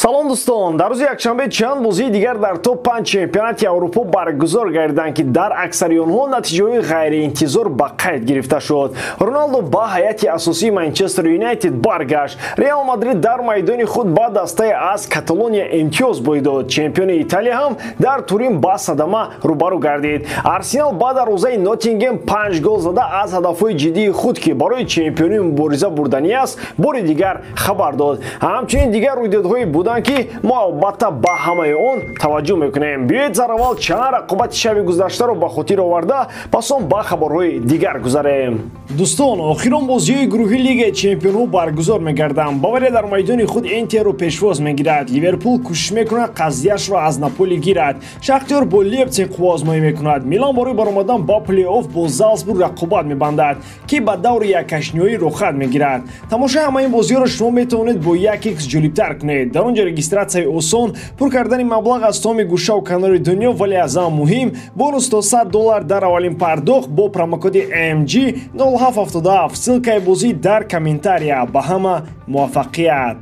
салом дӯстон, дар рӯзи якшанбе чанд бозии дигар дар топ 5 чемпионати Аврупо баргузор гардиданд ки дар аксари онҳо натиҷаҳои ғайриинтизор ба қайд гирифта шуд. Роналдо ба ҳайати асосии Манчестер Юнайтед баргашт. Реал Мадрид дар майдони худ ба дастаи аз Каталония имтиёз бой дод. Чемпиони Италия ҳам дар Турин ба садама рӯбарӯ гардид. Арсенал ба дарвозаи Ноттингем 5 гол зада аз ҳадафҳои ҷиддии худ ки барои чемпионӣ мубориза бурданӣ аст, бори дигар хабар дод. Ҳамчунин дигар рӯйдодҳои буданд ки мо албатта ба ҳамаи он таваҷҷӯҳ мекунем. Биёед зараввал чанд рақобати шаби гузаштаро ба хотир оварда, пас он ба хабарҳои дигар гузарем. Дӯстон, охирон бозиҳои гурӯҳи Лигаи Чемпионҳо баргузор мегарданд. Бавария дар майдони худ Интерро пешвоз мегирад. Ливерпул кӯшиш мекунад қазияшро аз Наполи гирад. Шахтёр бо Лейпциг қуввозмоӣ мекунад. Милан барои баромадан ба плей-офф бо Залцбург рақобат мебандад, ки ба даври яккашниҳоиро хат мегирад. Тамошои ҳамаи ин бозиҳоро шумо метавонед бо 1x ҷолибтар кунед. Дар онҷо регистратсияи осон, пур кардани маблағ аз томи гӯшаву канори дунё, вале аз ҳам муҳим, бонус то $100 дар аввалин пардохт бо промокоди AMG 0777. Ссилкаи бозӣ дар комментария. Ба ҳама муваффақият.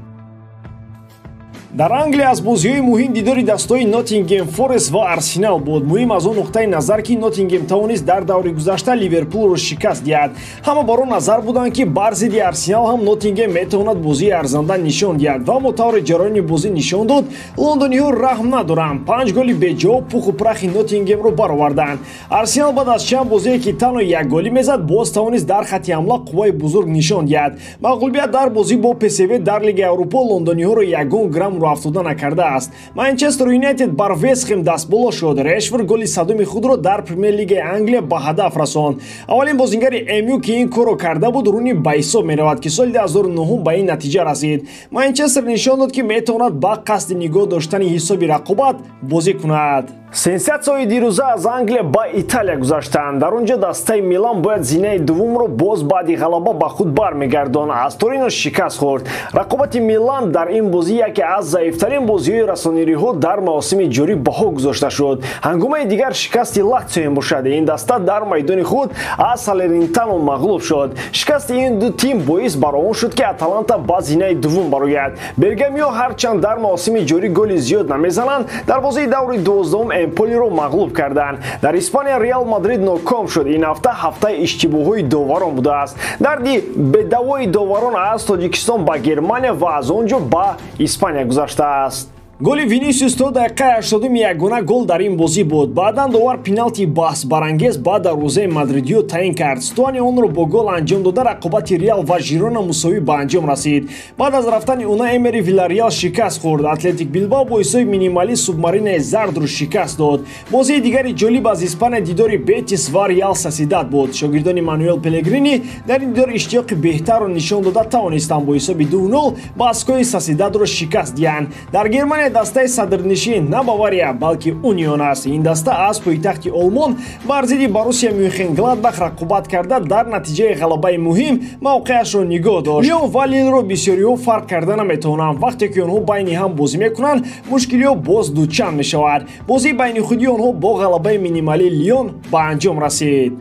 Дар Англия аз бозиҳои муҳим дидори дастаҳои Ноттингем Форест ва Арсенал буд. Муҳим аз он нуқтаи назар ки Ноттингем тавонист дар даври гузашта Ливерпулро шикаст диҳад. Ҳама бар он назар буданд ки бар зидди Арсенал ҳам Ноттингем метавонад бозии арзанда нишон диҳад ва мо таври ҷараёни бозӣ нишон дод лондониҳо раҳм надоранд. 5 голи беҷавоб пуху прахи Ноттингемро бароварданд. Арсенал баъд аз чанд бозие ки танҳо як голи мезад, боз тавонист дар хатти ҳамла қувваи бузург нишон диҳад. Мағлубият дар бозӣ бо ПСВ дар Лигаи Аврупо лондониҳоро ягон грамм афтода накардааст. Манчестер Юнайтед бар Вест Хэм дастболо шуд. Решфорд голи садуми худро дар Премер Лигаи Англия ба ҳадаф расонд. Аввалин бозингари МЮ ки ин корро карда буд, Руни ба ҳисоб меравад ки соли 2009 ба ин натиҷа расид. Манчестер нишон дод ки метавонад ба қасди нигоҳ доштани ҳисоби рақобат бозӣ кунад. Сенсатсияҳои дирӯза аз Англия ба Италия гузаштанд. Дар онҷо дастаи Милан бояд зинаи дуввумро боз баъди ғалаба ба худ бармегардон. Аз Торино шикаст хӯрд. Рақобати Милан дар ин бозӣ яке аз заифтарин бозиҳои расонириҳо дар мавсими ҷорӣ баҳо гузошта шуд. Ҳангомаи дигар шикасти Латсио мебошад. Ин даста дар майдони худ аз Салернитано мағлуб шуд. Шикасти ин ду тим боис бар он шуд ки Аталанта ба зинаи дуввум барояд. Бергамиё ҳарчанд дар мавсими ҷорӣ голи зиёд намезананд, дар бозии даври 12 Эмполиро мағлуб карданд. Дар Испания Реал Мадрид ноком шуд. Ин ҳафта ҳафтаи иштибоҳҳои доварон будааст. Дарди бедавои доварон аз Тоҷикистон ба Германия ва аз он ҷо ба Испания гузаштааст. Голи Винисиус то дақиқаи 80 ягона гол дар ин бозӣ буд. Баъдан довар пеналтии баҳсбарангез ба дарвозаи мадридиё таъин кард. Стуани онро бо гол анҷом дода рақобати Реал ва Жирона мусовӣ ба анҷом расид. Баъд аз рафтани Уна Эмери Виларреал шикаст хӯрд. Атлетик Билбао бо ҳисоби минималӣ Субмаринаи Зардро шикаст дод. Бозии дигари ҷолиб аз Испания дидори Бетис ва Реал Сосидад буд. Шогирдони Мануэл Пелегрини дар ин дидор иштиёқи беҳтарро нишон дода тавонистанд бо ҳисоби 2-0 Баскои Сосидадро шикаст диҳанд. Дар Германия дастаи садрнишин на Бавария, балки Унион аст. Ин даста аз пойтахти Олмон бар зидди Боруссия Мюнхен-Гладбах рақобат карда дар натиҷаи ғалабаи муҳим мавқеашро нигоҳ дошт. Лион ва Лилро бисёриҳо фарқ карда наметавонанд. Вақте ки онҳо байни ҳам бозӣ мекунанд, мушкилиҳо боз дучанд мешавад. Бозии байни худии онҳо бо ғалабаи минималии Лион ба анҷом расид.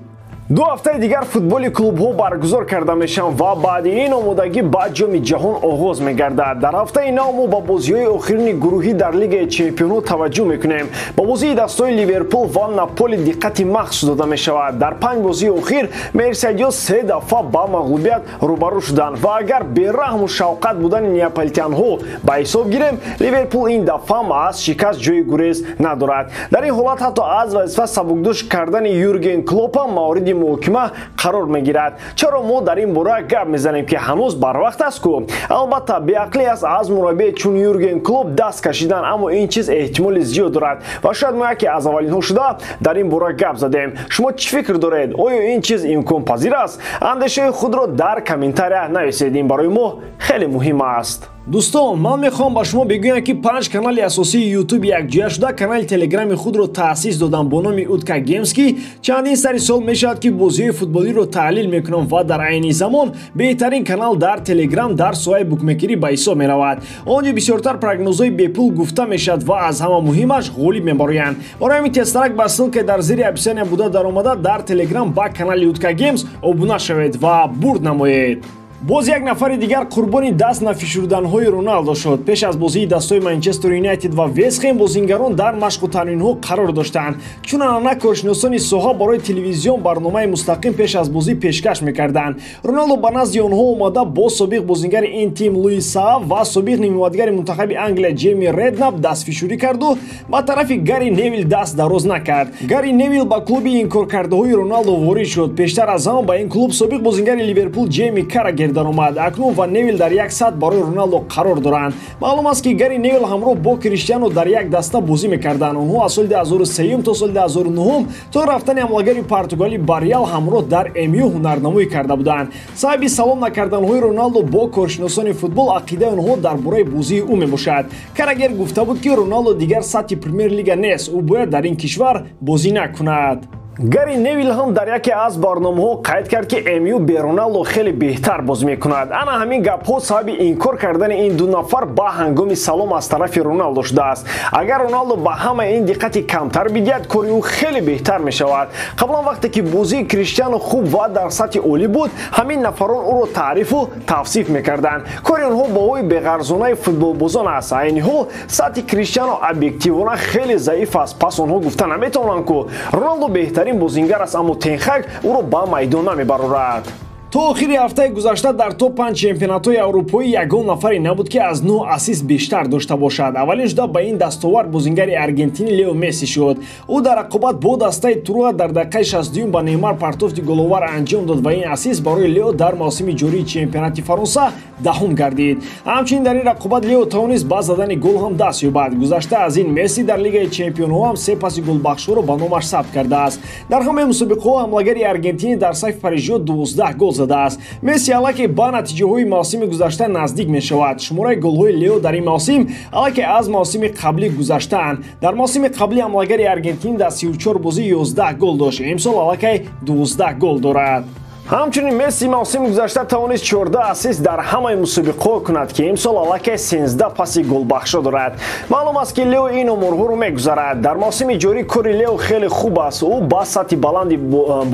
2 ҳафтаи дигар футболи клубҳо баргузор карда мешаванд ва баъди ин омодагӣ ба ҷоми ҷаҳон оғоз мегардад. Дар ҳафтаи нав мо ба бозиҳои охирини гурӯҳӣ дар Лигаи Чемпионҳо таваҷҷӯҳ мекунем. Ба бозии дастаҳои Ливерпул ва Наполи диққати махсус дода мешавад. Дар 5 бозии охир мерсайдиҳо 3 дафъа ба мағлубият рӯбарӯ шуданд ва агар бераҳму шавқат будани неаполитянҳо ба ҳисоб гирем, Ливерпул ин дафъам аз шикаст ҷои гурез надорад. Дар ин ҳолат ҳатто аз вазифа сабукдӯш кардани Юрген Клоппам мавриди муҳокима қарор мегирад. Чаро мо дар ин бора гап мезанем ки ҳанӯз барвақт аст ку? Албатта беақлӣ аст аз мураббие чун Юрген Клопп даст кашидан, аммо ин чиз эҳтимоли зиёд дорад ва шояд мо яке аз аввалинҳо шуда дар ин бора гап задем. Шумо чӣ фикр доред? Оё ин чиз имконпазир аст? Андешаи худро дар комментария нависед. Ин барои мо хеле муҳим аст. Дӯстон, ман мехоҳам ба шумо бигӯям ки 5 канали асосии YouTube якҷоя шуда канали Телеграми худро таъсис додам бо номи Утка Геймс ки чандин сари сол мешавад ки бозиҳои футболиро таҳлил мекунам ва дар айни замон беҳтарин канал дар Телеграм дар соҳаи букмекерӣ ба ҳисоб меравад. Онҷо бисёртар прогнозҳои бепул гуфта мешавад ва аз ҳама муҳимаш ғолиб мебароянд. Барои ҳамин тезтарак ба ссилкаи дар зери описания буда даромада дар Телеграм ба канали Утка Геймс обуна шавед ва бурд намоед. боз як нафари дигар қурбони даст нафишурданҳои Роналдо шуд. Пеш аз бозии дастаи Манчестер Юнайтед ва Вест Хэм бозингарон дар машқу тамринҳо қарор доштанд. Чун анъана коршиносони соҳа барои телевизион барномаи мустақим пеш аз бозӣ пешкаш мекарданд. Роналдо ба назди онҳо омада бо собиқ бозингари ин тим Луис Саа ва собиқ нимоватгари мунтахаби Англия Джейми Реднап дастфишурӣ карду ба тарафи Гари Невил даст дароз накард. Гари Невил ба клуби инкоркардаҳои Роналдо ворид шуд. Пештар аз ҳама ба ин клуб собиқ бозингари Ливерпул Джейми Каррагер даромад. Акнун ва Невил дар як сатҳ барои Роналдо қарор доранд. Маълум аст ки Гари Невил ҳамроҳ бо Криштиану дар як даста бозӣ мекарданд. Онҳо аз соли 2003 то соли 2009 то рафтани ҳамлагари Португалӣ ба Реал ҳамроҳ дар МЮ ҳунарнамоӣ карда буданд. Сабаби салом накарданҳои Роналдо бо коршиносони футбол ақидаи онҳо дар бораи бозии ӯ мебошад. Каррагер гуфта буд ки Роналдо дигар сатҳи Премер Лига нест. Ӯ бояд дар ин кишвар бозӣ накунад. Гари Невил ҳам дар яке аз барномаҳо қайд кард ки МЮ бе Роналдо хеле беҳтар бозӣ мекунад. Ана ҳамин гапҳо сабаби инкор кардани ин ду нафар ба ҳангоми салом аз тарафи Роналдо шудааст. Агар Роналдо ба ҳама ин диққати камтар бидиҳад, кори ӯ хеле беҳтар мешавад. Қаблан вақте ки бозии Криштиану хуб ва дар сатҳи олӣ буд, ҳамин нафарон ӯро таърифу тавсиф мекарданд. Кори онҳо бо ӯи беғарзонаи футболбозон аст. Айни ҳол сатҳи Криштиану объективона хеле заиф аст. Пас онҳо гуфта наметавонанд ки Роналдо беҳтарин бозингар аст, аммо Тенхаг ӯро ба майдон намебарорад. То охири ҳафтаи гузашта дар топ-5 чемпионатҳои аврупоӣ ягон нафаре набуд ки аз 9 ассист бештар дошта бошад. Аввалин шуда ба ин дастовар бозингари аргентинӣ Лео Месси шуд. Ӯ дар рақобат бо дастаи Труа дар дақиқаи 60 ба Неймар партофти головар анҷом дод ва ин ассист барои Лео дар мавсими ҷории чемпионати Фаронса даҳум гардид. Ҳамчунин дар ин рақобат Лео тавонист ба задани гол ҳам даст ёбад. Гузашта аз ин Месси дар Лигаи чемпионҳо ҳам 3 паси голбахширо ба номаш сабт кардааст. Дар ҳамаи мусобиқаҳо ҳамлагари аргентинӣ дар сайфи парижиҳо 12 гол задааст. Месси аллакай ба натиҷаҳои мавсими гузашта наздик мешавад. Шумораи голҳои Лео дар ин мавсим аллакай аз мавсими қаблӣ гузаштаанд. дар мавсими қаблӣ ҳамлагари аргентинӣ дар 34 бозӣ 11 гол дошт. Имсол аллакай 12 гол дорад. ҳамчунин Месси мавсими гузашта тавонист 14 ассист дар ҳамаи мусобиқаҳо кунад ки имсол аллакай 13 паси голбахшо дорад. Маълум аст ки Лео ин умурҳоро мегузарад. Дар мавсими ҷорӣ кори Лео хеле хуб аст. ӯ ба сатҳи баланди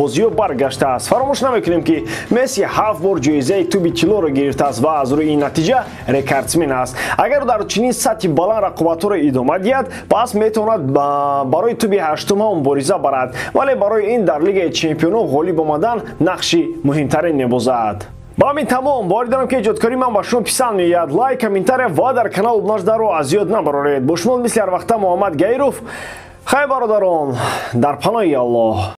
бозиҳо баргаштааст. Фаромӯш намекунем ки Месси 7 бор ҷоизаи туби тиллоро гирифтааст ва аз рӯи ин натиҷа рекордсмен аст. Агар дар чунин сатҳи баланд рақобатҳоро идома диҳад, пас метавонад барои туби 8-ум мубориза барад. Вале барои ин дар Лигаи чемпионҳо ғолиб омадан нақши муҳимтарин мебозад. ба ҳамин тамом бори дорам ки эҷодкории ман ба шумо писанд меояд. лайк, комментария ва дар канал обнаждаро аз ёд набароред. бо шумо мисли ҳар вақта Муҳаммад Гайров. хай бародарон, дар паноҳи Аллоҳ.